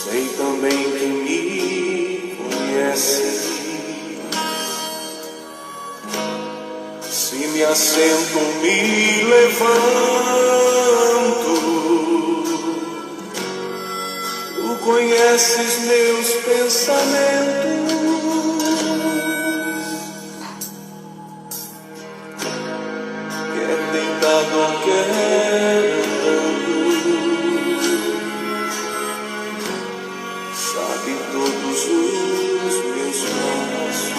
Sei também que me conhece. Se me assento, me levanto, tu conheces meus pensamentos. Quer deitado ou quer sabe todos os meus passos,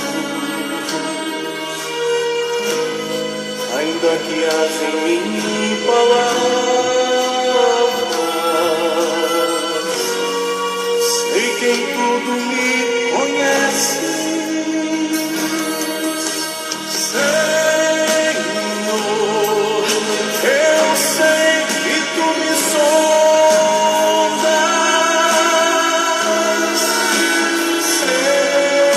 ainda que haja em mim palavras, sei que em tudo me conhece. Senhor, eu sei que tu me sondas. Senhor,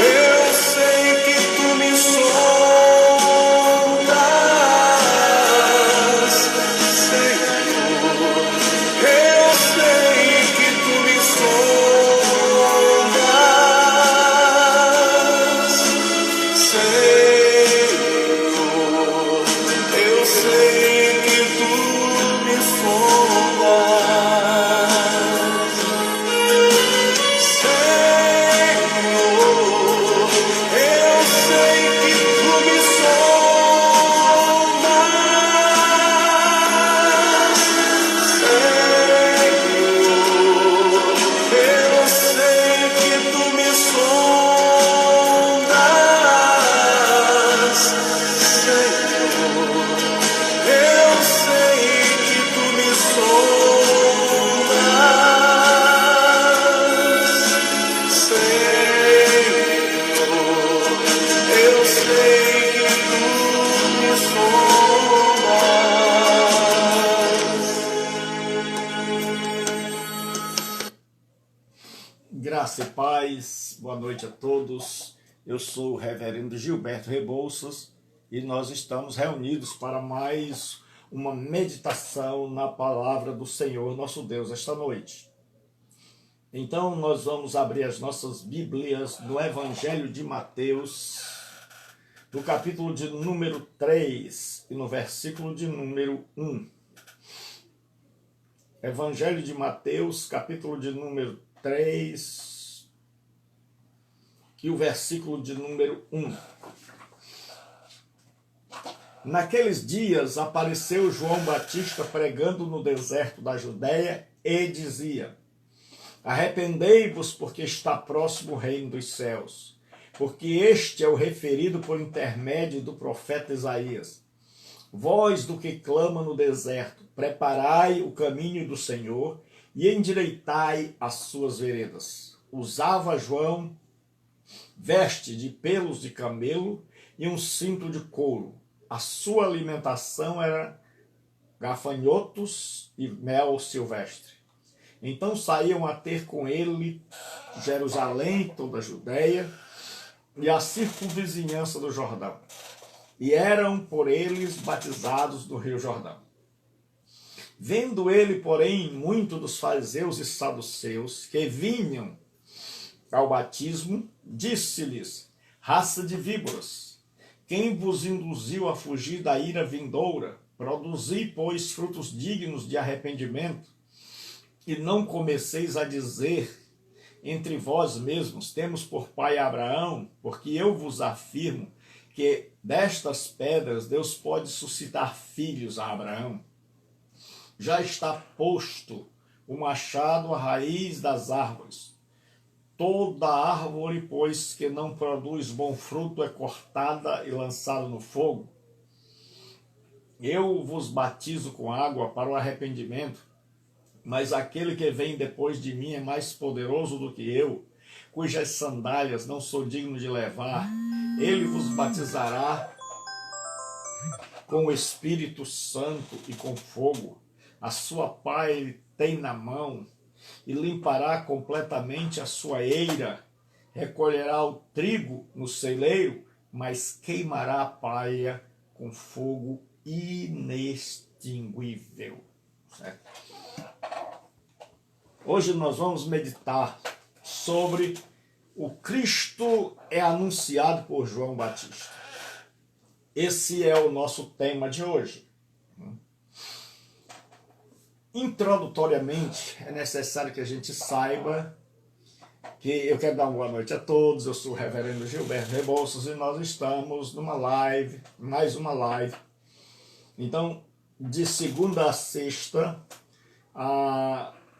eu sei que tu me sondas. Senhor, eu sei que tu me sondas. Senhor, eu sei que tu me sondas. Senhor, eu sei que tu me sondas. Senhor, eu sei que tu me sondas. Senhor, eu sei que tu me sondas. Senhor, eu sei que tu me sondas. Graça e paz, boa noite a todos. Eu sou o reverendo Gilberto Rebouças e nós estamos reunidos para mais uma meditação na palavra do Senhor nosso Deus esta noite. Então nós vamos abrir as nossas Bíblias no Evangelho de Mateus, no capítulo de número 3 e no versículo de número 1. Evangelho de Mateus, capítulo de número 3 e o versículo de número 1. Naqueles dias apareceu João Batista pregando no deserto da Judéia e dizia: arrependei-vos, porque está próximo o reino dos céus, porque este é o referido por intermédio do profeta Isaías. Voz do que clama no deserto, preparai o caminho do Senhor e endireitai as suas veredas. Usava João veste de pelos de camelo e um cinto de couro. A sua alimentação era gafanhotos e mel silvestre. Então saíam a ter com ele Jerusalém, toda a Judéia, e a circunvizinhança do Jordão. E eram por eles batizados no rio Jordão. Vendo ele, porém, muito dos fariseus e saduceus que vinham ao batismo, disse-lhes: raça de víboras, quem vos induziu a fugir da ira vindoura? Produzi, pois, frutos dignos de arrependimento, e não comeceis a dizer entre vós mesmos: temos por pai Abraão, porque eu vos afirmo que destas pedras Deus pode suscitar filhos a Abraão. Já está posto o machado à raiz das árvores. Toda árvore, pois, que não produz bom fruto é cortada e lançada no fogo. Eu vos batizo com água para o arrependimento, mas aquele que vem depois de mim é mais poderoso do que eu, cujas sandálias não sou digno de levar. Ele vos batizará com o Espírito Santo e com fogo. A sua pá ele tem na mão, e limpará completamente a sua eira, recolherá o trigo no celeiro, mas queimará a palha com fogo inextinguível. Certo? Hoje nós vamos meditar sobre o Cristo é anunciado por João Batista. Esse é o nosso tema de hoje. Introdutoriamente, é necessário que a gente saiba que eu quero dar uma boa noite a todos. Eu sou o reverendo Gilberto Rebouças e nós estamos numa live, mais uma live. Então, de segunda a sexta,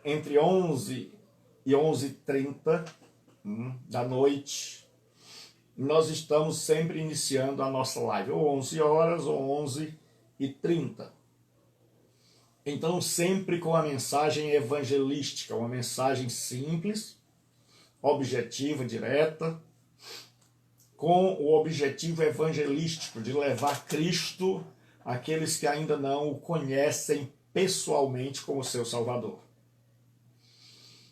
entre 11 e 11h30 da noite, nós estamos sempre iniciando a nossa live, ou 11 horas ou 11h30. Então, sempre com a mensagem evangelística, uma mensagem simples, objetiva, direta, com o objetivo evangelístico de levar Cristo àqueles que ainda não o conhecem pessoalmente como seu Salvador.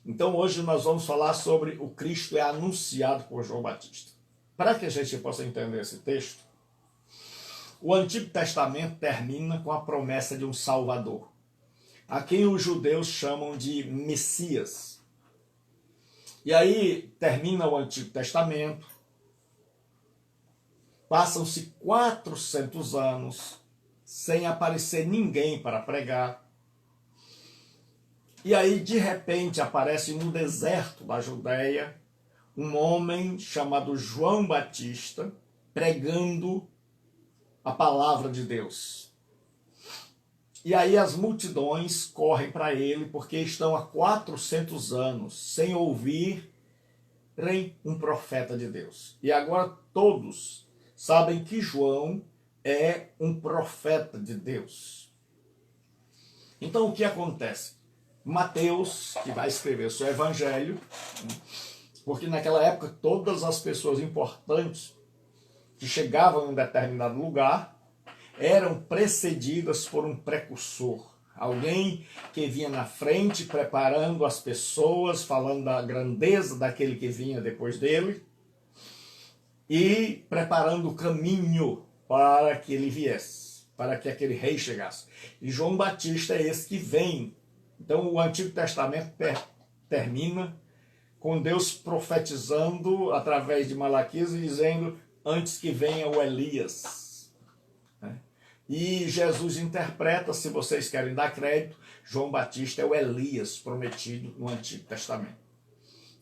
Então hoje nós vamos falar sobre o Cristo é anunciado por João Batista. Para que a gente possa entender esse texto, o Antigo Testamento termina com a promessa de um Salvador, a quem os judeus chamam de Messias. E aí termina o Antigo Testamento, passam-se 400 anos sem aparecer ninguém para pregar. E aí, de repente, aparece no deserto da Judéia um homem chamado João Batista pregando a palavra de Deus. E aí as multidões correm para ele porque estão há 400 anos sem ouvirem um profeta de Deus. E agora todos sabem que João é um profeta de Deus. Então o que acontece? Mateus, que vai escrever o seu evangelho, porque naquela época todas as pessoas importantes que chegavam em um determinado lugar eram precedidas por um precursor, alguém que vinha na frente preparando as pessoas, falando da grandeza daquele que vinha depois dele e preparando o caminho para que ele viesse, para que aquele rei chegasse. E João Batista é esse que vem. Então o Antigo Testamento termina com Deus profetizando através de Malaquias e dizendo antes que venha o Elias. E Jesus interpreta, se vocês querem dar crédito, João Batista é o Elias prometido no Antigo Testamento.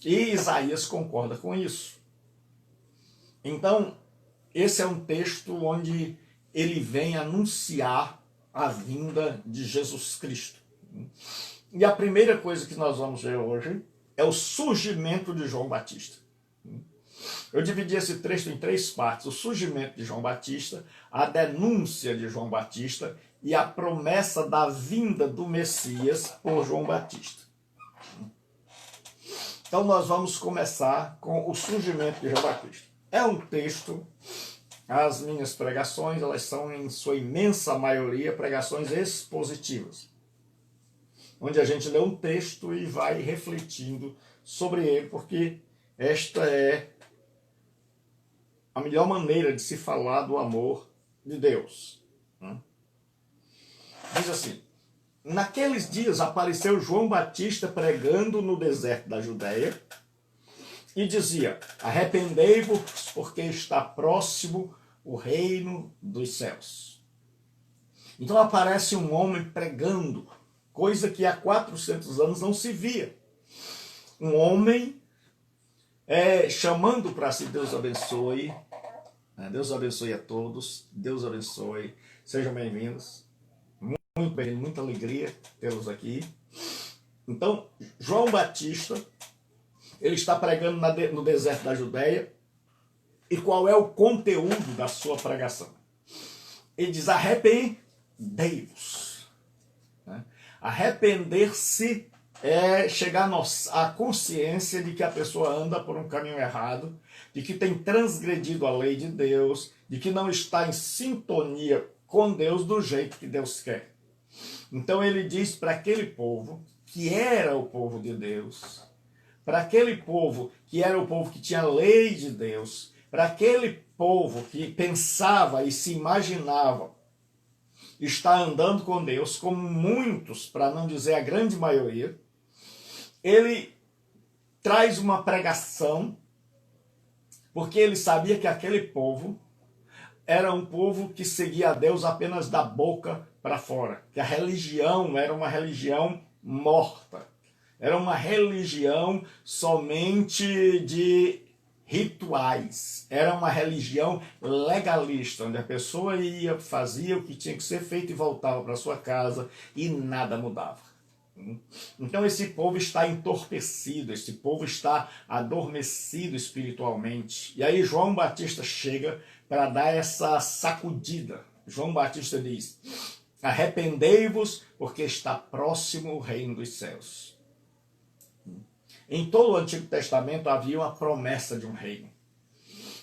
E Isaías concorda com isso. Então, esse é um texto onde ele vem anunciar a vinda de Jesus Cristo. E a primeira coisa que nós vamos ver hoje é o surgimento de João Batista. Eu dividi esse texto em 3 partes: o surgimento de João Batista, a denúncia de João Batista e a promessa da vinda do Messias por João Batista. Então nós vamos começar com o surgimento de João Batista. É um texto, as minhas pregações, elas são em sua imensa maioria pregações expositivas, onde a gente lê um texto e vai refletindo sobre ele, porque esta é a melhor maneira de se falar do amor de Deus. Diz assim: naqueles dias apareceu João Batista pregando no deserto da Judéia e dizia: arrependei-vos, porque está próximo o reino dos céus. Então aparece um homem pregando, coisa que há 400 anos não se via. Um homem chamando para si. Deus abençoe. Deus abençoe a todos. Deus abençoe. Sejam bem-vindos. Muito bem, muita alegria tê-los aqui. Então, João Batista, ele está pregando no deserto da Judéia. E qual é o conteúdo da sua pregação? Ele diz: arrependei-vos. Arrepender-se é chegar à consciência de que a pessoa anda por um caminho errado, de que tem transgredido a lei de Deus, de que não está em sintonia com Deus do jeito que Deus quer. Então ele diz para aquele povo, que era o povo de Deus, para aquele povo que era o povo que tinha a lei de Deus, para aquele povo que pensava e se imaginava está andando com Deus, como muitos, para não dizer a grande maioria, ele traz uma pregação, porque ele sabia que aquele povo era um povo que seguia a Deus apenas da boca para fora, que a religião era uma religião morta, era uma religião somente de rituais, era uma religião legalista, onde a pessoa ia, fazia o que tinha que ser feito e voltava para sua casa e nada mudava. Então esse povo está entorpecido, esse povo está adormecido espiritualmente. E aí João Batista chega para dar essa sacudida. João Batista diz: arrependei-vos, porque está próximo o reino dos céus. Em todo o Antigo Testamento havia uma promessa de um reino,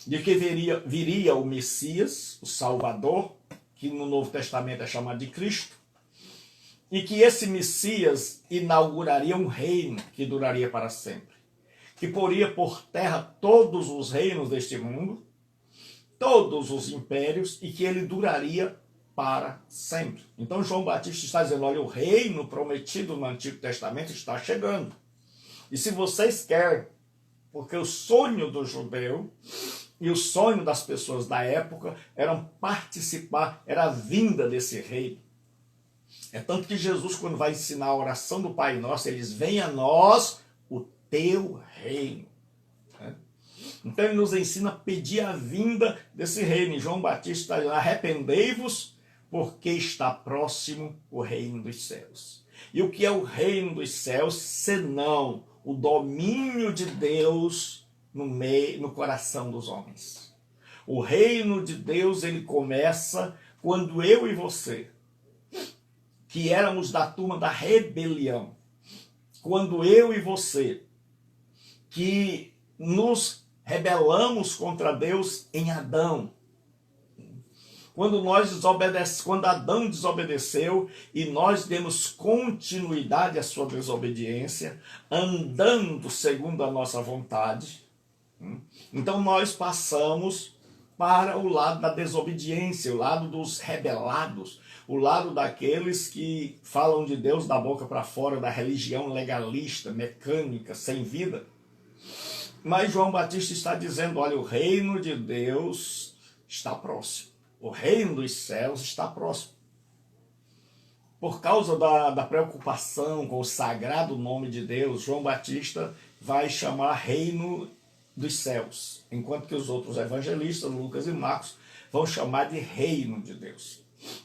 de que viria o Messias, o Salvador, que no Novo Testamento é chamado de Cristo, e que esse Messias inauguraria um reino que duraria para sempre, que poria por terra todos os reinos deste mundo, todos os impérios, e que ele duraria para sempre. Então João Batista está dizendo: olha, o reino prometido no Antigo Testamento está chegando. E se vocês querem, porque o sonho do judeu e o sonho das pessoas da época eram participar, era a vinda desse reino. É tanto que Jesus, quando vai ensinar a oração do Pai Nosso, ele diz: venha a nós o teu reino. Então ele nos ensina a pedir a vinda desse reino. E João Batista está dizendo: arrependei-vos, porque está próximo o reino dos céus. E o que é o reino dos céus, senão o domínio de Deus no coração dos homens? O reino de Deus, ele começa quando eu e você, que éramos da turma da rebelião, quando eu e você, que nos rebelamos contra Deus em Adão, quando Adão desobedeceu e nós demos continuidade à sua desobediência, andando segundo a nossa vontade, então nós passamos para o lado da desobediência, o lado dos rebelados, o lado daqueles que falam de Deus da boca para fora, da religião legalista, mecânica, sem vida. Mas João Batista está dizendo: olha, o reino de Deus está próximo. O reino dos céus está próximo. Por causa da preocupação com o sagrado nome de Deus, João Batista vai chamar reino dos céus, enquanto que os outros evangelistas, Lucas e Marcos, vão chamar de reino de Deus.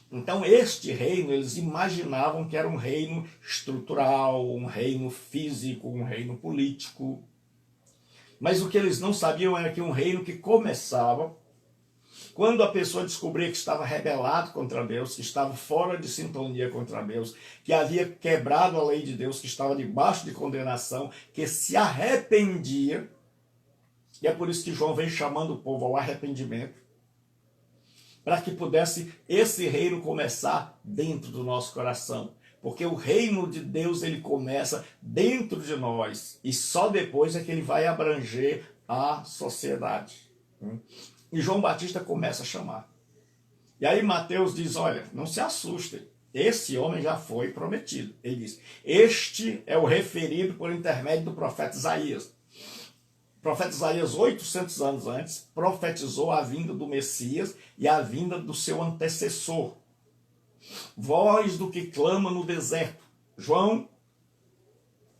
Então este reino, eles imaginavam que era um reino estrutural, um reino físico, um reino político. Mas o que eles não sabiam era que um reino que começava quando a pessoa descobria que estava rebelado contra Deus, que estava fora de sintonia contra Deus, que havia quebrado a lei de Deus, que estava debaixo de condenação, que se arrependia. E é por isso que João vem chamando o povo ao arrependimento, para que pudesse esse reino começar dentro do nosso coração. Porque o reino de Deus, ele começa dentro de nós, e só depois é que ele vai abranger a sociedade. E João Batista começa a chamar. E aí Mateus diz: olha, não se assustem, esse homem já foi prometido. Ele diz: este é o referido por intermédio do profeta Isaías. O profeta Isaías, 800 anos antes, profetizou a vinda do Messias e a vinda do seu antecessor. Voz do que clama no deserto. João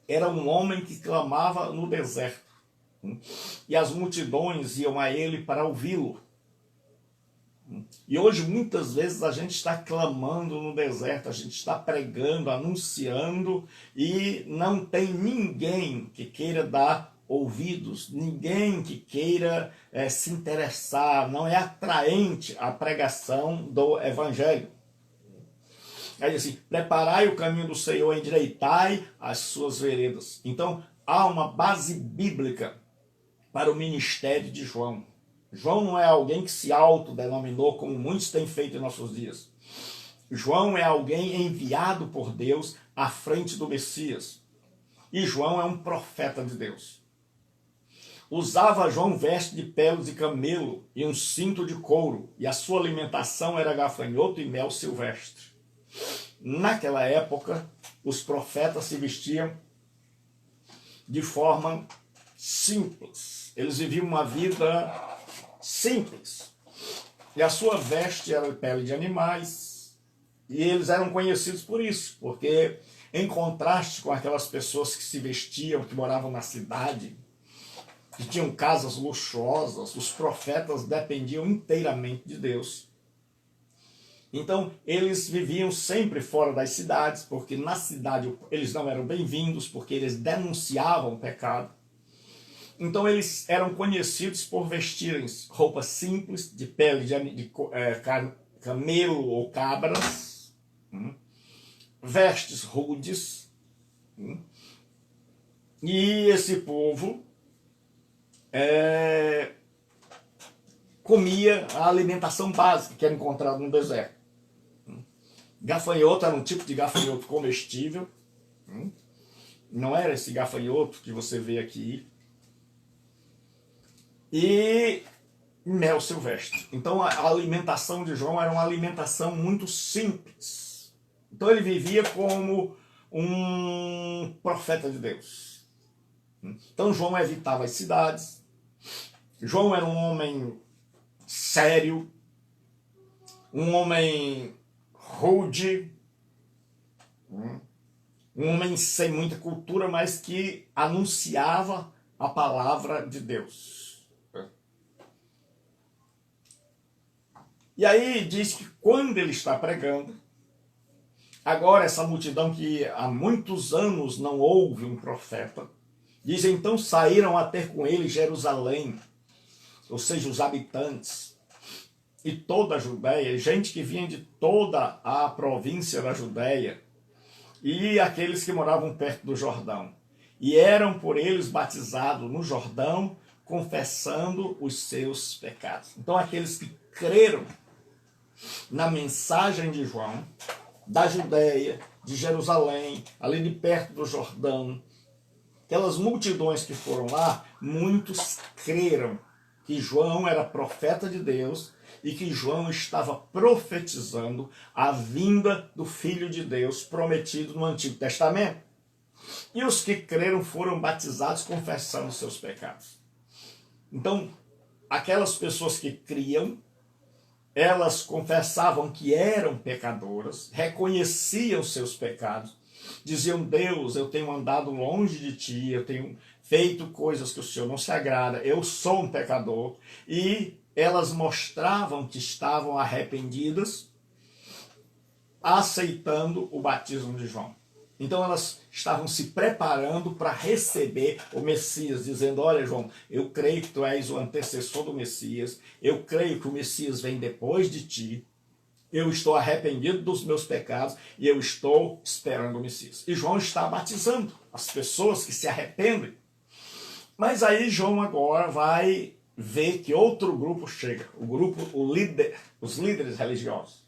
era um homem que clamava no deserto. E as multidões iam a ele para ouvi-lo. E hoje muitas vezes a gente está clamando no deserto, a gente está pregando, anunciando, e não tem ninguém que queira dar ouvidos, ninguém que queira se interessar, não é atraente a pregação do evangelho. Aí diz assim: preparai o caminho do Senhor, endireitai as suas veredas. Então há uma base bíblica para o ministério de João. João não é alguém que se autodenominou, como muitos têm feito em nossos dias. João é alguém enviado por Deus à frente do Messias. E João é um profeta de Deus. Usava João veste de peles de camelo e um cinto de couro, e a sua alimentação era gafanhoto e mel silvestre. Naquela época, os profetas se vestiam de forma simples. Eles viviam uma vida simples. E a sua veste era de pele de animais. E eles eram conhecidos por isso, porque em contraste com aquelas pessoas que se vestiam, que moravam na cidade, que tinham casas luxuosas, os profetas dependiam inteiramente de Deus. Então, eles viviam sempre fora das cidades, porque na cidade eles não eram bem-vindos, porque eles denunciavam o pecado. Então, eles eram conhecidos por vestirem roupas simples, de pele de camelo ou cabras, vestes rudes. E esse povo comia a alimentação básica que era encontrada no deserto. Gafanhoto era um tipo de gafanhoto comestível. Não era esse gafanhoto que você vê aqui. E mel silvestre. Então a alimentação de João era uma alimentação muito simples. Então ele vivia como um profeta de Deus. Então João evitava as cidades. João era um homem sério, um homem rude, um homem sem muita cultura, mas que anunciava a palavra de Deus. E aí diz que quando ele está pregando, agora essa multidão que há muitos anos não ouve um profeta, diz então saíram a ter com ele Jerusalém, ou seja, os habitantes, e toda a Judéia, gente que vinha de toda a província da Judéia, e aqueles que moravam perto do Jordão. E eram por eles batizados no Jordão, confessando os seus pecados. Então aqueles que creram na mensagem de João, da Judéia, de Jerusalém, ali de perto do Jordão, aquelas multidões que foram lá, muitos creram que João era profeta de Deus e que João estava profetizando a vinda do Filho de Deus prometido no Antigo Testamento. E os que creram foram batizados confessando seus pecados. Então, aquelas pessoas que criam, elas confessavam que eram pecadoras, reconheciam seus pecados, diziam: Deus, eu tenho andado longe de ti, eu tenho feito coisas que o Senhor não se agrada, eu sou um pecador. E elas mostravam que estavam arrependidas, aceitando o batismo de João. Então elas estavam se preparando para receber o Messias, dizendo: olha, João, eu creio que tu és o antecessor do Messias, eu creio que o Messias vem depois de ti, eu estou arrependido dos meus pecados e eu estou esperando o Messias. E João está batizando as pessoas que se arrependem. Mas aí João agora vai ver que outro grupo chega, os líderes religiosos.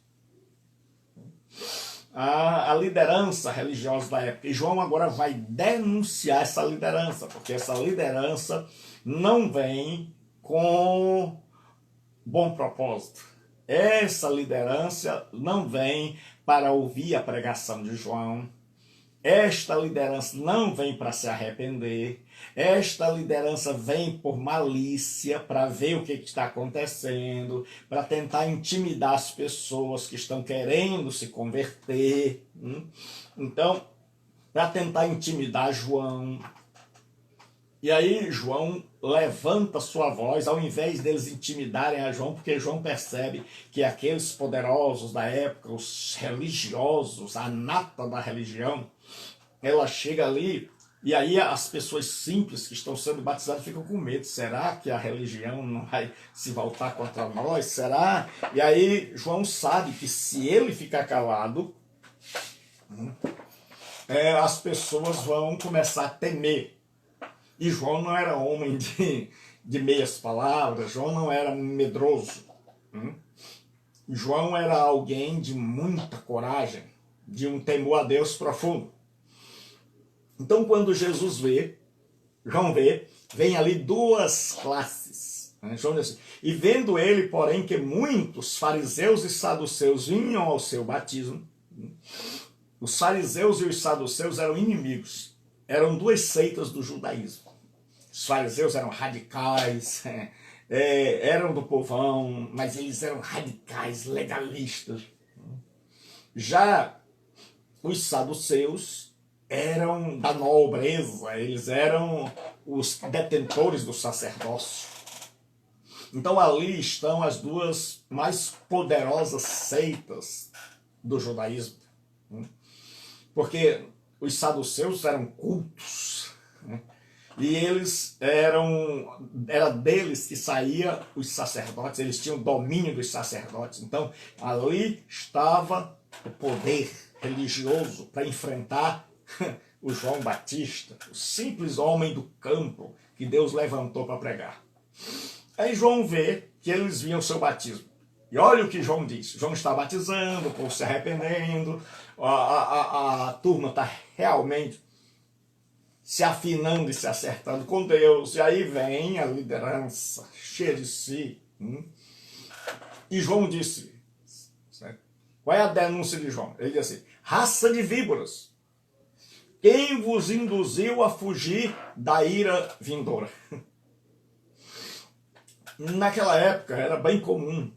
A liderança religiosa da época. E João agora vai denunciar essa liderança, porque essa liderança não vem com bom propósito. Essa liderança não vem para ouvir a pregação de João. Esta liderança não vem para se arrepender. Esta liderança vem por malícia, para ver o que está acontecendo, para tentar intimidar as pessoas que estão querendo se converter. Então, para tentar intimidar João. E aí João levanta sua voz, ao invés deles intimidarem a João, porque João percebe que aqueles poderosos da época, os religiosos, a nata da religião, ela chega ali, e aí as pessoas simples que estão sendo batizadas ficam com medo. Será que a religião não vai se voltar contra nós? Será? E aí João sabe que se ele ficar calado, as pessoas vão começar a temer. E João não era homem de meias palavras, João não era medroso. João era alguém de muita coragem, de um temor a Deus profundo. Então quando Jesus João vê, vem ali duas classes. João diz assim: e vendo ele, porém, que muitos fariseus e saduceus vinham ao seu batismo. Os fariseus e os saduceus eram inimigos. eram duas seitas do judaísmo. Os fariseus eram radicais, eram do povão, mas eles eram radicais, legalistas. Já os saduceus eram da nobreza, eles eram os detentores do sacerdócio. Então ali estão as duas mais poderosas seitas do judaísmo. Porque os saduceus eram cultos, e eles era deles que saía os sacerdotes, eles tinham domínio dos sacerdotes. Então ali estava o poder religioso para enfrentar o João Batista, o simples homem do campo que Deus levantou para pregar. Aí João vê que eles viam o seu batismo. E olha o que João diz. João está batizando, o povo se arrependendo, a turma está realmente se afinando e se acertando com Deus. E aí vem a liderança cheia de si. E João disse, certo? Qual é a denúncia de João? Ele diz assim: raça de víboras, quem vos induziu a fugir da ira vindoura? Naquela época era bem comum,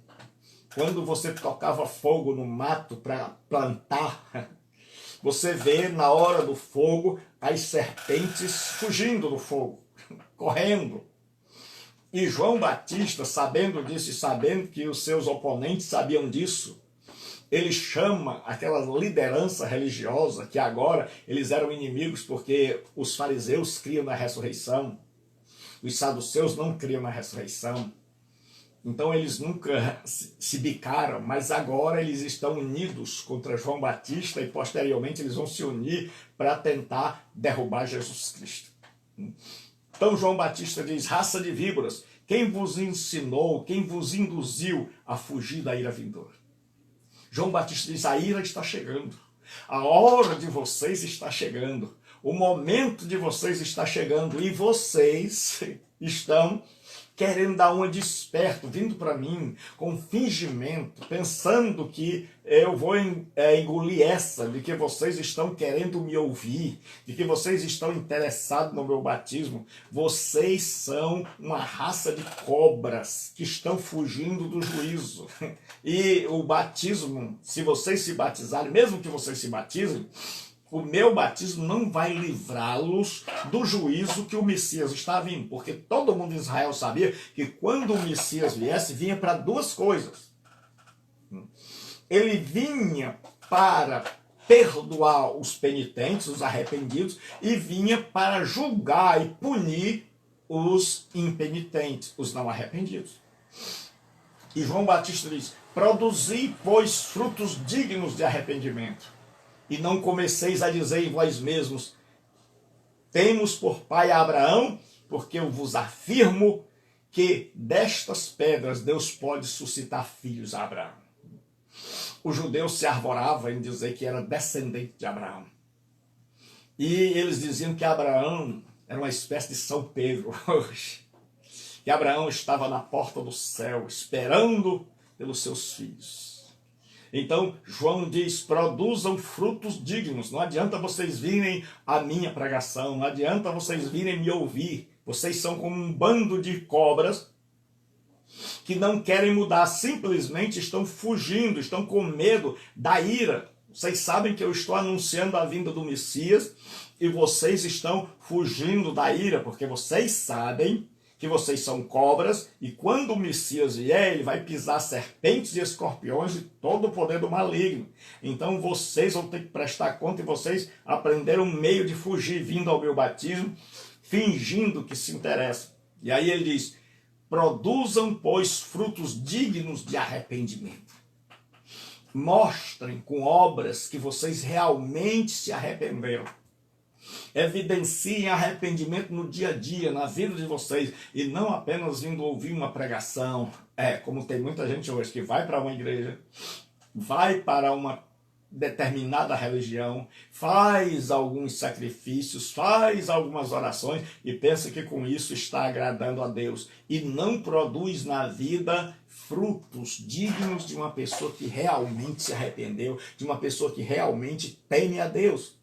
quando você tocava fogo no mato para plantar, você vê na hora do fogo as serpentes fugindo do fogo, correndo. E João Batista, sabendo disso e sabendo que os seus oponentes sabiam disso, ele chama aquela liderança religiosa, que agora eles eram inimigos porque os fariseus criam na ressurreição, os saduceus não criam na ressurreição. Então eles nunca se bicaram, mas agora eles estão unidos contra João Batista e posteriormente eles vão se unir para tentar derrubar Jesus Cristo. Então João Batista diz: raça de víboras, quem vos ensinou, quem vos induziu a fugir da ira vindoura? João Batista diz: a ira está chegando, a hora de vocês está chegando, o momento de vocês está chegando e vocês estão querendo dar uma de esperto, vindo para mim com fingimento, pensando que eu vou engolir essa, de que vocês estão querendo me ouvir, de que vocês estão interessados no meu batismo. Vocês são uma raça de cobras que estão fugindo do juízo. E o batismo, se vocês se batizarem, mesmo que vocês se batizem, o meu batismo não vai livrá-los do juízo que o Messias está vindo. Porque todo mundo em Israel sabia que quando o Messias viesse, vinha para duas coisas. Ele vinha para perdoar os penitentes, os arrependidos, e vinha para julgar e punir os impenitentes, os não arrependidos. E João Batista diz: produzi, pois, frutos dignos de arrependimento. E não comeceis a dizer em vós mesmos: temos por pai a Abraão, porque eu vos afirmo que destas pedras Deus pode suscitar filhos a Abraão. Os judeus se arvoravam em dizer que era descendente de Abraão. E eles diziam que Abraão era uma espécie de São Pedro hoje. Que Abraão estava na porta do céu, esperando pelos seus filhos. Então, João diz: produzam frutos dignos. Não adianta vocês virem à minha pregação, não adianta vocês virem me ouvir. Vocês são como um bando de cobras que não querem mudar, simplesmente estão fugindo, estão com medo da ira. Vocês sabem que eu estou anunciando a vinda do Messias e vocês estão fugindo da ira, porque vocês sabem que vocês são cobras, e quando o Messias vier, ele vai pisar serpentes e escorpiões e todo o poder do maligno. Então vocês vão ter que prestar conta, e vocês aprenderam um meio de fugir vindo ao meu batismo, fingindo que se interessam. E aí ele diz: produzam, pois, frutos dignos de arrependimento. Mostrem com obras que vocês realmente se arrependeram. Evidenciem arrependimento no dia a dia, na vida de vocês, e não apenas vindo ouvir uma pregação. Como tem muita gente hoje que vai para uma igreja, vai para uma determinada religião, faz alguns sacrifícios, faz algumas orações e pensa que com isso está agradando a Deus, e não produz na vida frutos dignos de uma pessoa que realmente se arrependeu, de uma pessoa que realmente teme a Deus.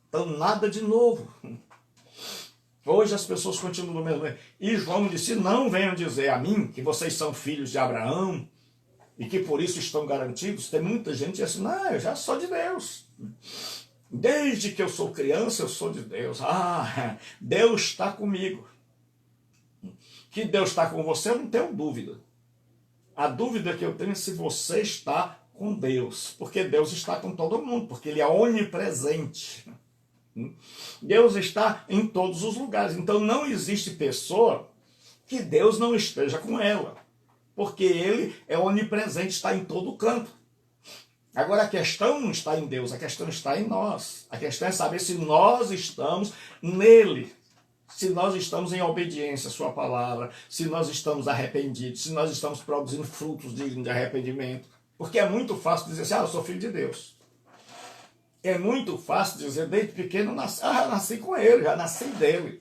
Então nada de novo. Hoje as pessoas continuam do mesmo jeito. E João disse, não venham dizer a mim que vocês são filhos de Abraão e que por isso estão garantidos. Tem muita gente que diz assim, não, eu já sou de Deus. Desde que eu sou criança, eu sou de Deus. Ah, Deus está comigo. Que Deus está com você, eu não tenho dúvida. A dúvida que eu tenho é se você está com Deus. Porque Deus está com todo mundo, porque Ele é onipresente. Deus está em todos os lugares. Então não existe pessoa que Deus não esteja com ela. Porque Ele é onipresente, está em todo o canto. Agora a questão não está em Deus, a questão está em nós. A questão é saber se nós estamos nele. Se nós estamos em obediência à sua palavra, se nós estamos arrependidos, se nós estamos produzindo frutos dignos de arrependimento. Porque é muito fácil dizer assim, eu sou filho de Deus. É muito fácil dizer, desde pequeno, já nasci com ele, já nasci dele.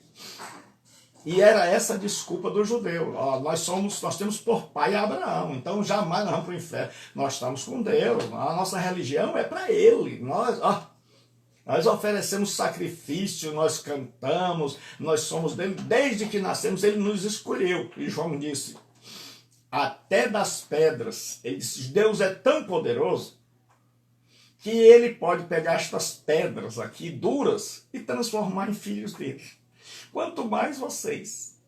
E era essa a desculpa do judeu. Nós temos por pai Abraão, então jamais nós vamos para o inferno. Nós estamos com Deus, a nossa religião é para ele. Nós oferecemos sacrifício, nós cantamos, nós somos dele. Desde que nascemos, ele nos escolheu. E João disse, até das pedras, ele disse, Deus é tão poderoso que ele pode pegar estas pedras aqui, duras, e transformar em filhos dele. Quanto mais vocês.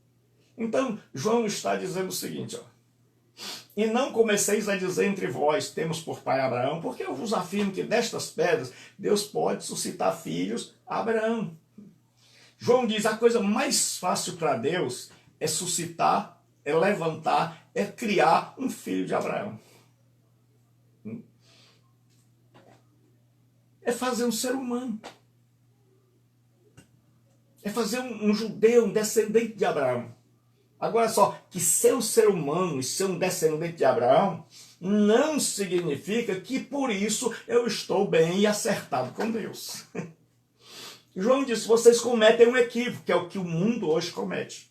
Então, João está dizendo o seguinte, e não comeceis a dizer entre vós, temos por pai Abraão, porque eu vos afirmo que destas pedras Deus pode suscitar filhos a Abraão. João diz, a coisa mais fácil para Deus é suscitar, é levantar, é criar um filho de Abraão. É fazer um ser humano. É fazer um judeu, um descendente de Abraão. Agora só, que ser um ser humano e ser um descendente de Abraão não significa que por isso eu estou bem e acertado com Deus. João disse, vocês cometem um equívoco, que é o que o mundo hoje comete.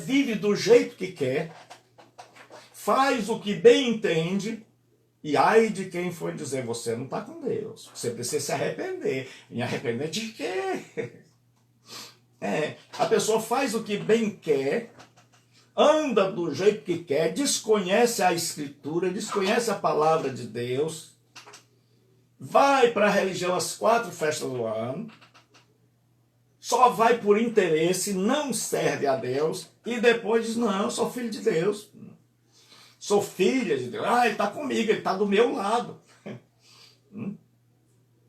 Vive do jeito que quer, faz o que bem entende, e ai de quem for dizer, você não está com Deus, você precisa se arrepender. E arrepender de quê? A pessoa faz o que bem quer, anda do jeito que quer, desconhece a Escritura, desconhece a palavra de Deus, vai para a religião às 4 festas do ano, só vai por interesse, não serve a Deus, e depois diz, não, eu sou filho de Deus, sou filha de Deus, ele está comigo, ele está do meu lado.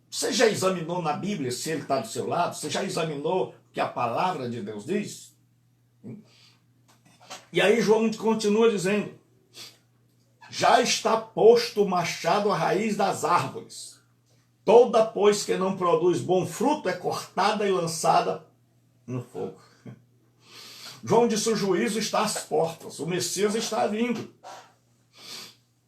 Você já examinou na Bíblia se ele está do seu lado? Você já examinou o que a palavra de Deus diz? E aí João continua dizendo, já está posto o machado à raiz das árvores. Toda, pois, que não produz bom fruto é cortada e lançada no fogo. João disse, o juízo está às portas, o Messias está vindo.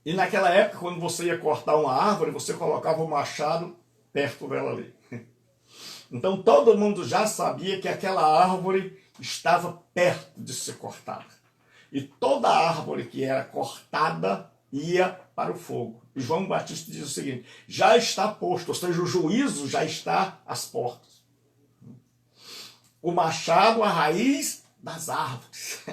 E naquela época, quando você ia cortar uma árvore, você colocava o machado perto dela ali. Então todo mundo já sabia que aquela árvore estava perto de ser cortada. E toda árvore que era cortada ia para o fogo. E João Batista diz o seguinte, já está posto, ou seja, o juízo já está às portas. O machado, a raiz das árvores.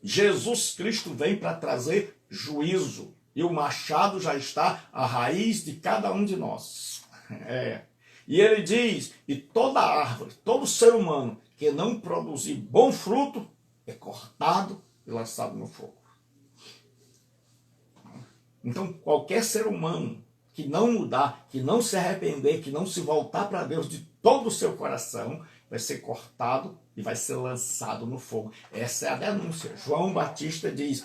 Jesus Cristo vem para trazer juízo. E o machado já está à raiz de cada um de nós. E ele diz, e toda árvore, todo ser humano que não produzir bom fruto, é cortado e lançado no fogo. Então, qualquer ser humano que não mudar, que não se arrepender, que não se voltar para Deus de todo o seu coração, vai ser cortado e vai ser lançado no fogo. Essa é a denúncia. João Batista diz,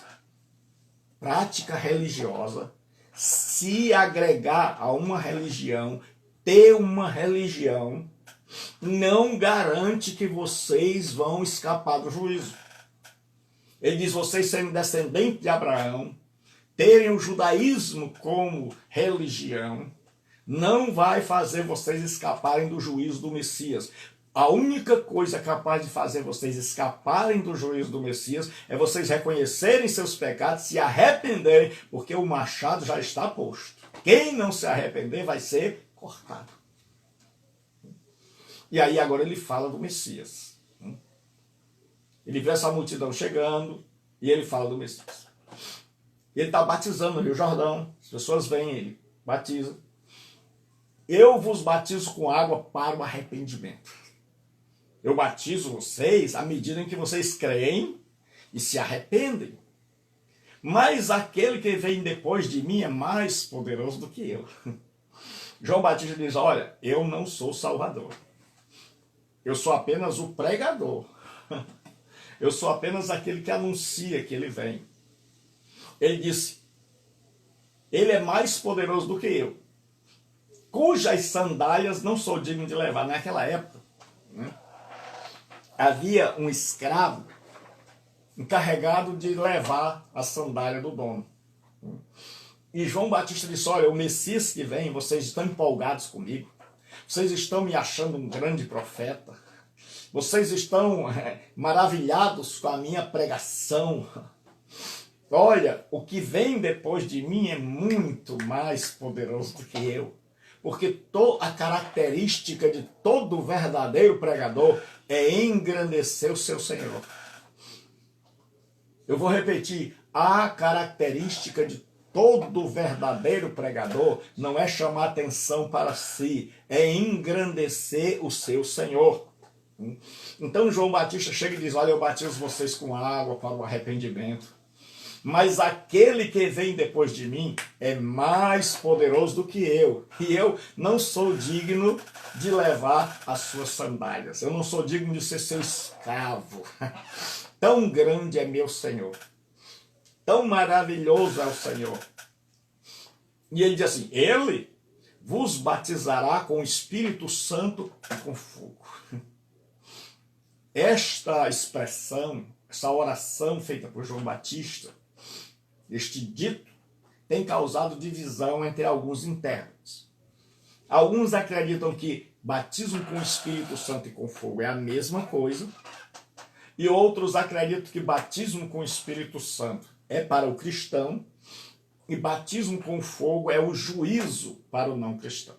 prática religiosa, se agregar a uma religião, ter uma religião, não garante que vocês vão escapar do juízo. Ele diz, vocês sendo descendentes de Abraão, terem o judaísmo como religião, não vai fazer vocês escaparem do juízo do Messias. A única coisa capaz de fazer vocês escaparem do juízo do Messias é vocês reconhecerem seus pecados, se arrependerem, porque o machado já está posto. Quem não se arrepender vai ser cortado. E aí agora ele fala do Messias. Ele vê essa multidão chegando e ele fala do Messias. Ele está batizando no Rio Jordão, as pessoas vêm, ele batiza. Eu vos batizo com água para o arrependimento. Eu batizo vocês à medida em que vocês creem e se arrependem. Mas aquele que vem depois de mim é mais poderoso do que eu. João Batista diz, olha, eu não sou Salvador. Eu sou apenas o pregador. Eu sou apenas aquele que anuncia que ele vem. Ele disse, ele é mais poderoso do que eu, cujas sandálias não sou digno de levar. Naquela época, né, havia um escravo encarregado de levar a sandália do dono. E João Batista disse, olha, o Messias que vem, vocês estão empolgados comigo, vocês estão me achando um grande profeta, vocês estão maravilhados com a minha pregação. Olha, o que vem depois de mim é muito mais poderoso do que eu. Porque a característica de todo verdadeiro pregador é engrandecer o seu Senhor. Eu vou repetir, a característica de todo verdadeiro pregador não é chamar atenção para si, é engrandecer o seu Senhor. Então João Batista chega e diz, olha, eu batizo vocês com água para o arrependimento. Mas aquele que vem depois de mim é mais poderoso do que eu. E eu não sou digno de levar as suas sandálias. Eu não sou digno de ser seu escravo. Tão grande é meu Senhor. Tão maravilhoso é o Senhor. E ele diz assim, ele vos batizará com o Espírito Santo e com fogo. Esta expressão, essa oração feita por João Batista, este dito, tem causado divisão entre alguns intérpretes. Alguns acreditam que batismo com o Espírito Santo e com fogo é a mesma coisa, e outros acreditam que batismo com o Espírito Santo é para o cristão, e batismo com fogo é o juízo para o não cristão.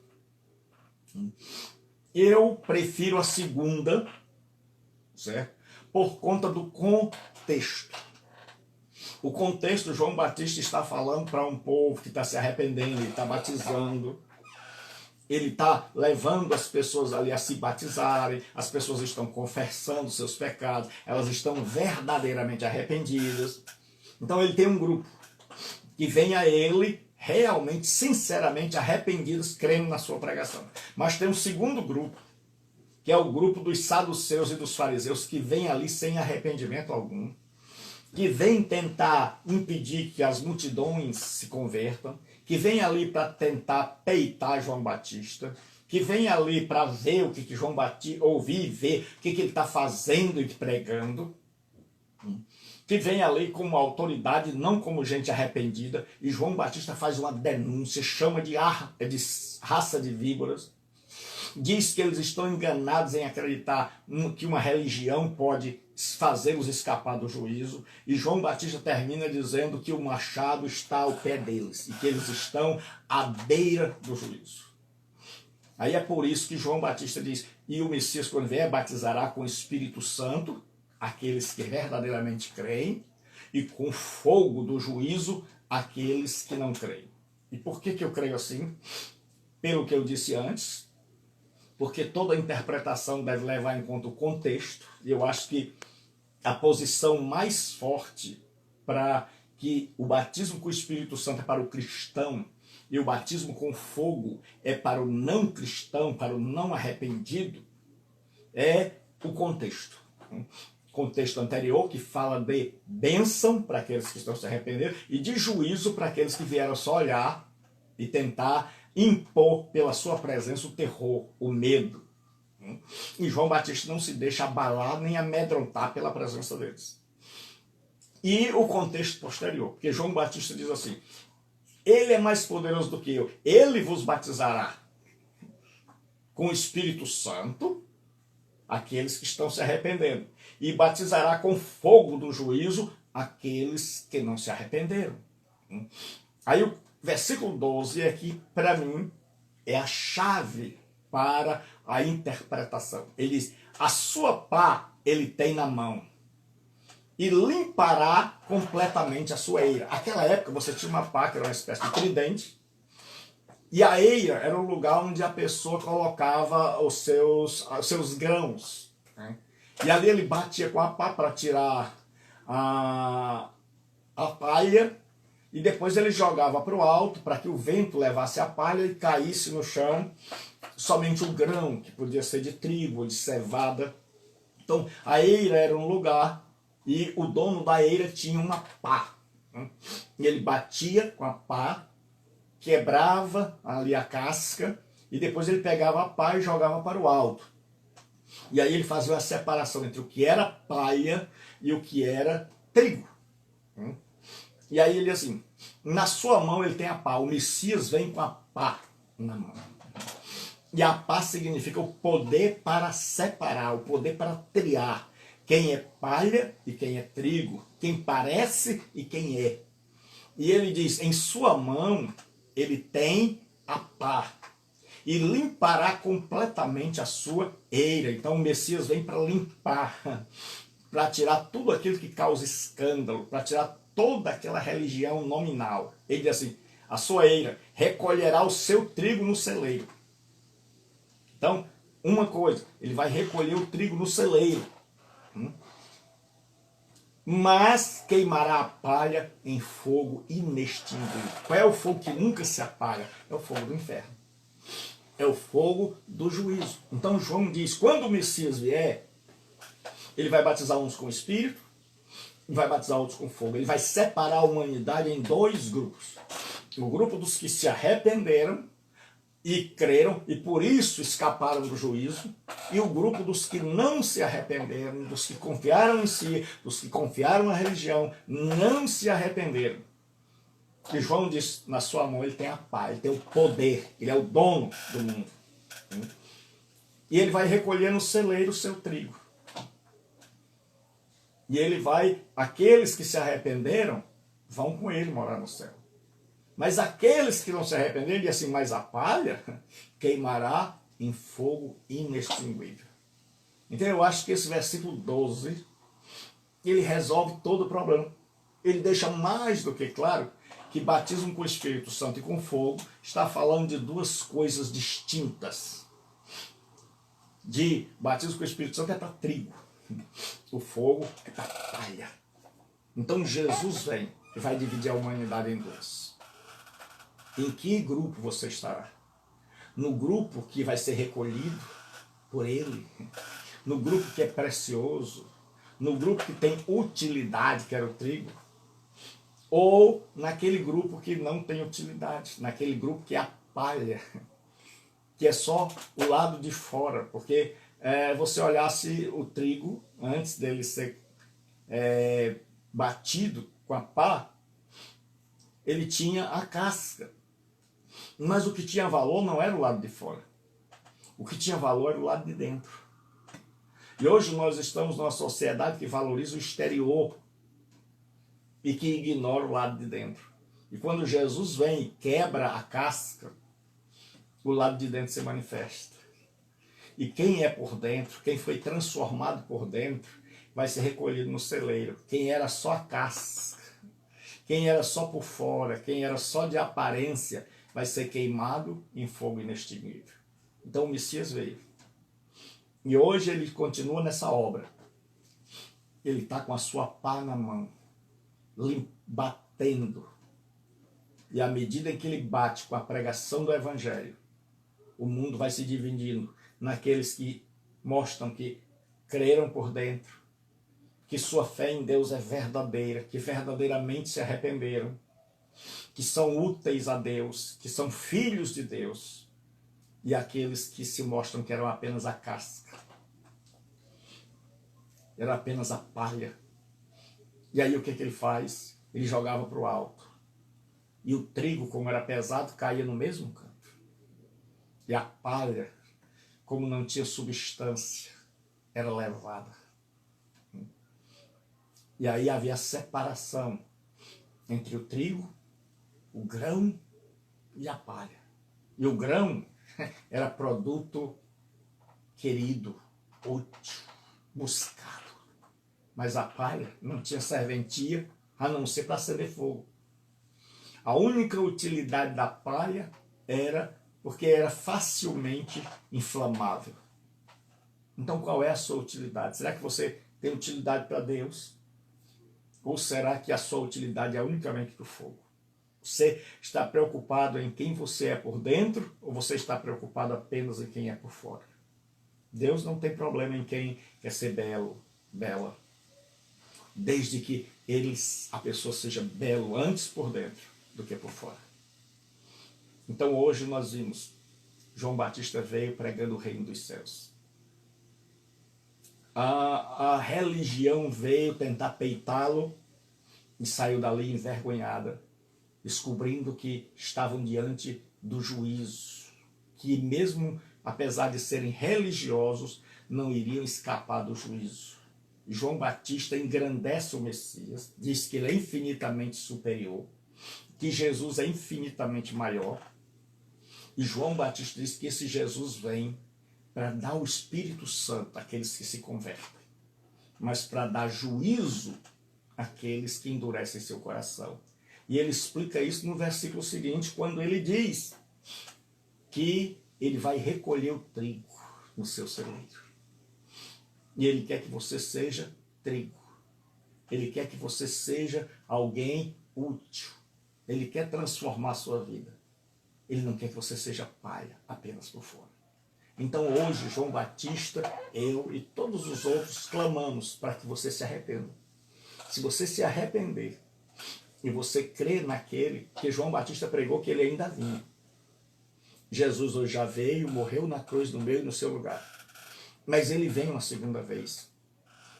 Eu prefiro a segunda, certo? Por conta do contexto. O contexto, João Batista está falando para um povo que está se arrependendo, ele está batizando, ele está levando as pessoas ali a se batizarem, as pessoas estão confessando seus pecados, elas estão verdadeiramente arrependidas. Então ele tem um grupo que vem a ele realmente, sinceramente arrependidos, crendo na sua pregação. Mas tem um segundo grupo, que é o grupo dos saduceus e dos fariseus, que vem ali sem arrependimento algum, que vem tentar impedir que as multidões se convertam, que vem ali para tentar peitar João Batista, que vem ali para ver o que João Batista, ouvir e ver o que ele está fazendo e pregando, que vem ali como autoridade, não como gente arrependida, e João Batista faz uma denúncia, chama de raça de víboras, diz que eles estão enganados em acreditar que uma religião pode fazê-los escapar do juízo. E João Batista termina dizendo que o machado está ao pé deles e que eles estão à beira do juízo. Aí é por isso que João Batista diz, e o Messias quando vier batizará com o Espírito Santo aqueles que verdadeiramente creem e com fogo do juízo aqueles que não creem. E por que eu creio assim? Pelo que eu disse antes, porque toda interpretação deve levar em conta o contexto, e eu acho que a posição mais forte para que o batismo com o Espírito Santo é para o cristão e o batismo com fogo é para o não cristão, para o não arrependido, é o contexto. Contexto anterior, que fala de bênção para aqueles que estão se arrependendo e de juízo para aqueles que vieram só olhar e tentar impor pela sua presença o terror, o medo. E João Batista não se deixa abalar nem amedrontar pela presença deles. E o contexto posterior, porque João Batista diz assim, ele é mais poderoso do que eu, ele vos batizará com o Espírito Santo, aqueles que estão se arrependendo, e batizará com fogo do juízo aqueles que não se arrependeram. Aí o versículo 12 aqui, para mim, é a chave para a interpretação. Ele diz, a sua pá ele tem na mão e limpará completamente a sua eira. Naquela época você tinha uma pá que era uma espécie de tridente, e a eira era o lugar onde a pessoa colocava os seus grãos, né? E ali ele batia com a pá para tirar a palha, e depois ele jogava para o alto para que o vento levasse a palha e caísse no chão somente o grão, que podia ser de trigo ou de cevada. Então a eira era um lugar e o dono da eira tinha uma pá, né? E ele batia com a pá, quebrava ali a casca e depois ele pegava a pá e jogava para o alto. E aí ele fazia uma separação entre o que era palha e o que era trigo. E aí ele assim, na sua mão ele tem a pá, o Messias vem com a pá na mão. E a pá significa o poder para separar, o poder para triar quem é palha e quem é trigo, quem parece e quem é. E ele diz, em sua mão ele tem a pá e limpará completamente a sua eira. Então o Messias vem para limpar, para tirar tudo aquilo que causa escândalo, para tirar toda aquela religião nominal. Ele diz assim, a sua eira recolherá o seu trigo no celeiro. Então, uma coisa, ele vai recolher o trigo no celeiro, mas queimará a palha em fogo inextinguível. Qual é o fogo que nunca se apaga? É o fogo do inferno. É o fogo do juízo. Então João diz, quando o Messias vier, ele vai batizar uns com o Espírito, e vai batizar outros com fogo. Ele vai separar a humanidade em dois grupos. O grupo dos que se arrependeram e creram, e por isso escaparam do juízo, e o grupo dos que não se arrependeram, dos que confiaram em si, dos que confiaram na religião, não se arrependeram. E João diz, na sua mão ele tem a pá, ele tem o poder, ele é o dono do mundo. E ele vai recolher no celeiro o seu trigo. E ele vai, aqueles que se arrependeram, vão com ele morar no céu. Mas aqueles que não se arrependeram, e assim, mas a palha queimará em fogo inextinguível. Então eu acho que esse versículo 12, ele resolve todo o problema. Ele deixa mais do que claro que batismo com o Espírito Santo e com fogo está falando de duas coisas distintas. De batismo com o Espírito Santo é para trigo, o fogo é para palha. Então Jesus vem e vai dividir a humanidade em dois. Em que grupo você estará? No grupo que vai ser recolhido por ele, no grupo que é precioso, no grupo que tem utilidade, que era o trigo, ou naquele grupo que não tem utilidade, naquele grupo que é a palha, que é só o lado de fora, porque você olhasse o trigo, antes dele ser batido com a pá, ele tinha a casca. Mas o que tinha valor não era o lado de fora. O que tinha valor era o lado de dentro. E hoje nós estamos numa sociedade que valoriza o exterior e que ignora o lado de dentro. E quando Jesus vem e quebra a casca, o lado de dentro se manifesta. E quem é por dentro, quem foi transformado por dentro, vai ser recolhido no celeiro. Quem era só a casca, quem era só por fora, quem era só de aparência, vai ser queimado em fogo inextinguível. Então o Messias veio. E hoje ele continua nessa obra. Ele está com a sua pá na mão, batendo. E à medida em que ele bate com a pregação do Evangelho, o mundo vai se dividindo naqueles que mostram que creram por dentro, que sua fé em Deus é verdadeira, que verdadeiramente se arrependeram, que são úteis a Deus, que são filhos de Deus, e aqueles que se mostram que eram apenas a casca, era apenas a palha. E aí o que ele faz? Ele jogava para o alto. E o trigo, como era pesado, caía no mesmo canto. E a palha, como não tinha substância, era levada. E aí havia separação entre o trigo, o grão e a palha. E o grão era produto querido, útil, buscado. Mas a palha não tinha serventia a não ser para acender fogo. A única utilidade da palha era porque era facilmente inflamável. Então qual é a sua utilidade? Será que você tem utilidade para Deus? Ou será que a sua utilidade é unicamente para o fogo? Você está preocupado em quem você é por dentro ou você está preocupado apenas em quem é por fora? Deus não tem problema em quem quer ser belo, bela, desde que a pessoa seja belo antes por dentro do que por fora. Então hoje nós vimos, João Batista veio pregando o reino dos céus. A religião veio tentar peitá-lo e saiu dali envergonhada, descobrindo que estavam diante do juízo, que mesmo apesar de serem religiosos, não iriam escapar do juízo. João Batista engrandece o Messias, diz que ele é infinitamente superior, que Jesus é infinitamente maior, e João Batista diz que esse Jesus vem para dar o Espírito Santo àqueles que se convertem, mas para dar juízo àqueles que endurecem seu coração. E ele explica isso no versículo seguinte, quando ele diz que ele vai recolher o trigo no seu celeiro. E ele quer que você seja trigo. Ele quer que você seja alguém útil. Ele quer transformar a sua vida. Ele não quer que você seja palha apenas por fora. Então hoje, João Batista, eu e todos os outros clamamos para que você se arrependa. Se você se arrepender e você crer naquele que João Batista pregou que ele ainda vinha. Jesus hoje já veio, morreu na cruz no meu e no seu lugar. Mas ele vem uma segunda vez.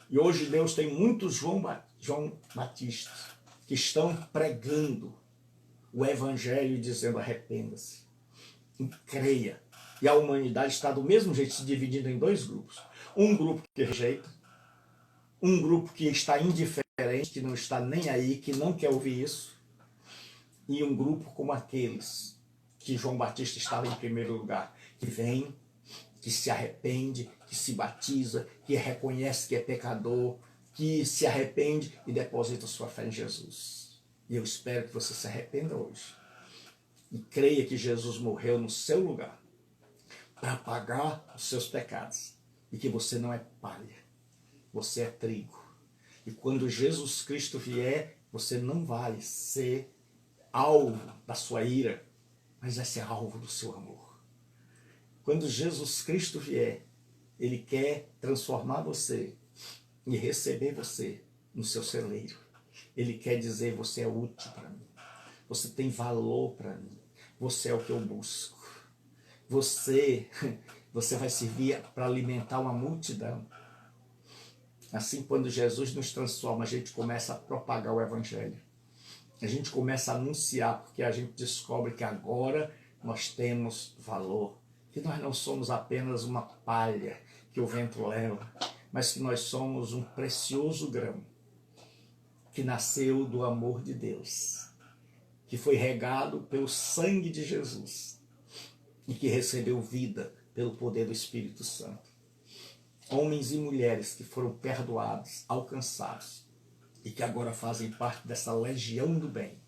E hoje Deus tem muitos João Batistas que estão pregando o evangelho e dizendo arrependa-se e creia. E a humanidade está do mesmo jeito se dividindo em dois grupos. Um grupo que rejeita, um grupo que está indiferente, que não está nem aí, que não quer ouvir isso, e um grupo como aqueles que João Batista estava em primeiro lugar, que vem, que se arrepende, que se batiza, que reconhece que é pecador, que se arrepende e deposita sua fé em Jesus. E eu espero que você se arrependa hoje e creia que Jesus morreu no seu lugar para pagar os seus pecados e que você não é palha, você é trigo. E quando Jesus Cristo vier, você não vai ser alvo da sua ira, mas vai ser alvo do seu amor. Quando Jesus Cristo vier, ele quer transformar você e receber você no seu celeiro. Ele quer dizer, você é útil para mim, você tem valor para mim, você é o que eu busco. Você vai servir para alimentar uma multidão. Assim, quando Jesus nos transforma, a gente começa a propagar o evangelho. A gente começa a anunciar, porque a gente descobre que agora nós temos valor. Que nós não somos apenas uma palha que o vento leva, mas que nós somos um precioso grão que nasceu do amor de Deus, que foi regado pelo sangue de Jesus e que recebeu vida pelo poder do Espírito Santo. Homens e mulheres que foram perdoados, alcançados e que agora fazem parte dessa legião do bem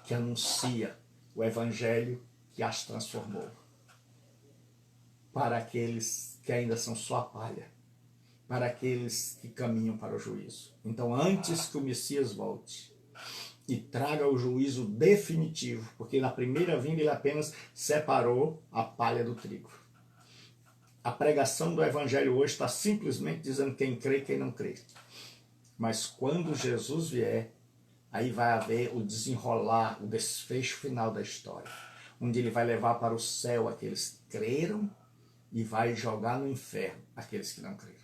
que anuncia o evangelho que as transformou. Para aqueles que ainda são só a palha, para aqueles que caminham para o juízo. Então, antes que o Messias volte e traga o juízo definitivo, porque na primeira vinda ele apenas separou a palha do trigo. A pregação do evangelho hoje está simplesmente dizendo quem crê e quem não crê. Mas quando Jesus vier, aí vai haver o desenrolar, o desfecho final da história, onde ele vai levar para o céu aqueles que creram e vai jogar no inferno aqueles que não creram.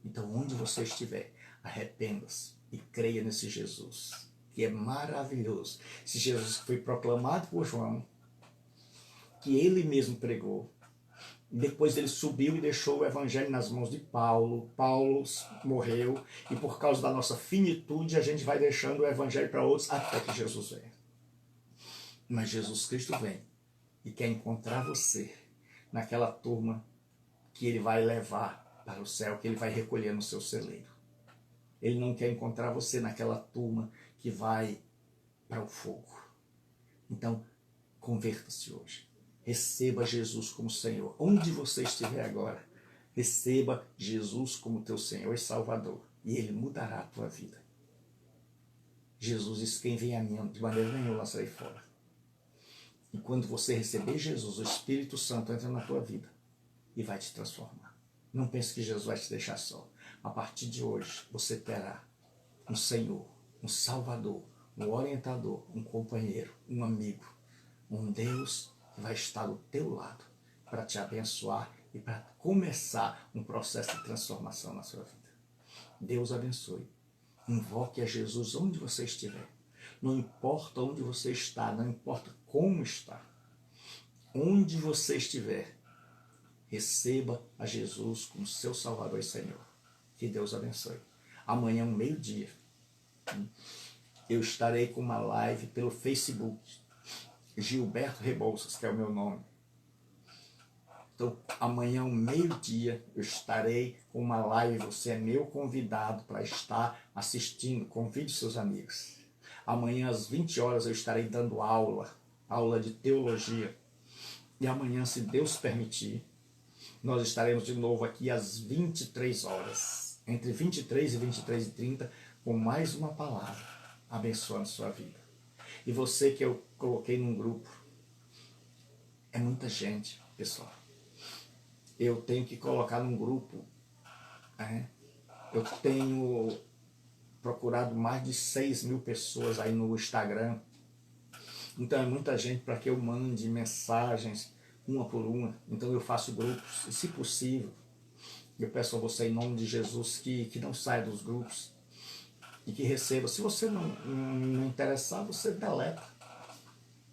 Então, onde você estiver, arrependa-se e creia nesse Jesus, que é maravilhoso. Esse Jesus que foi proclamado por João, que ele mesmo pregou. Depois ele subiu e deixou o evangelho nas mãos de Paulo. Paulo morreu e por causa da nossa finitude a gente vai deixando o evangelho para outros até que Jesus venha. Mas Jesus Cristo vem e quer encontrar você naquela turma que ele vai levar para o céu, que ele vai recolher no seu celeiro. Ele não quer encontrar você naquela turma que vai para o fogo. Então, converta-se hoje. Receba Jesus como Senhor. Onde você estiver agora, receba Jesus como teu Senhor e Salvador. E Ele mudará a tua vida. Jesus diz: quem vem a mim, de maneira nenhuma lançarei fora. E quando você receber Jesus, o Espírito Santo entra na tua vida e vai te transformar. Não pense que Jesus vai te deixar só. A partir de hoje, você terá um Senhor, um Salvador, um orientador, um companheiro, um amigo, um Deus que vai estar do teu lado para te abençoar e para começar um processo de transformação na sua vida. Deus abençoe. Invoque a Jesus onde você estiver. Não importa onde você está, não importa como está. Onde você estiver, receba a Jesus como seu Salvador e Senhor. Que Deus abençoe. Amanhã, meio-dia, eu estarei com uma live pelo Facebook. Gilberto Rebouças, que é o meu nome. Então, amanhã, meio-dia, eu estarei com uma live. Você é meu convidado para estar assistindo. Convide seus amigos. Amanhã, às 20 horas, eu estarei dando aula de teologia. E amanhã, se Deus permitir, nós estaremos de novo aqui às 23 horas. Entre 23 e 23h30, com mais uma palavra, abençoando sua vida. E você que eu coloquei num grupo, é muita gente, pessoal. Eu tenho que colocar num grupo, eu tenho procurado mais de 6.000 pessoas aí no Instagram. Então é muita gente para que eu mande mensagens uma por uma. Então eu faço grupos, e se possível, eu peço a você em nome de Jesus que não saia dos grupos e que receba. Se você não interessar, você deleta.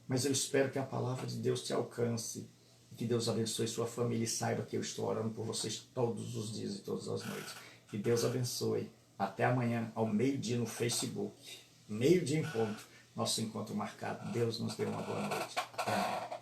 Mas eu espero que a palavra de Deus te alcance e que Deus abençoe sua família e saiba que eu estou orando por vocês todos os dias e todas as noites. Que Deus abençoe. Até amanhã, ao meio-dia no Facebook. Meio-dia em ponto. Nosso encontro marcado. Deus nos dê uma boa noite. Até amanhã.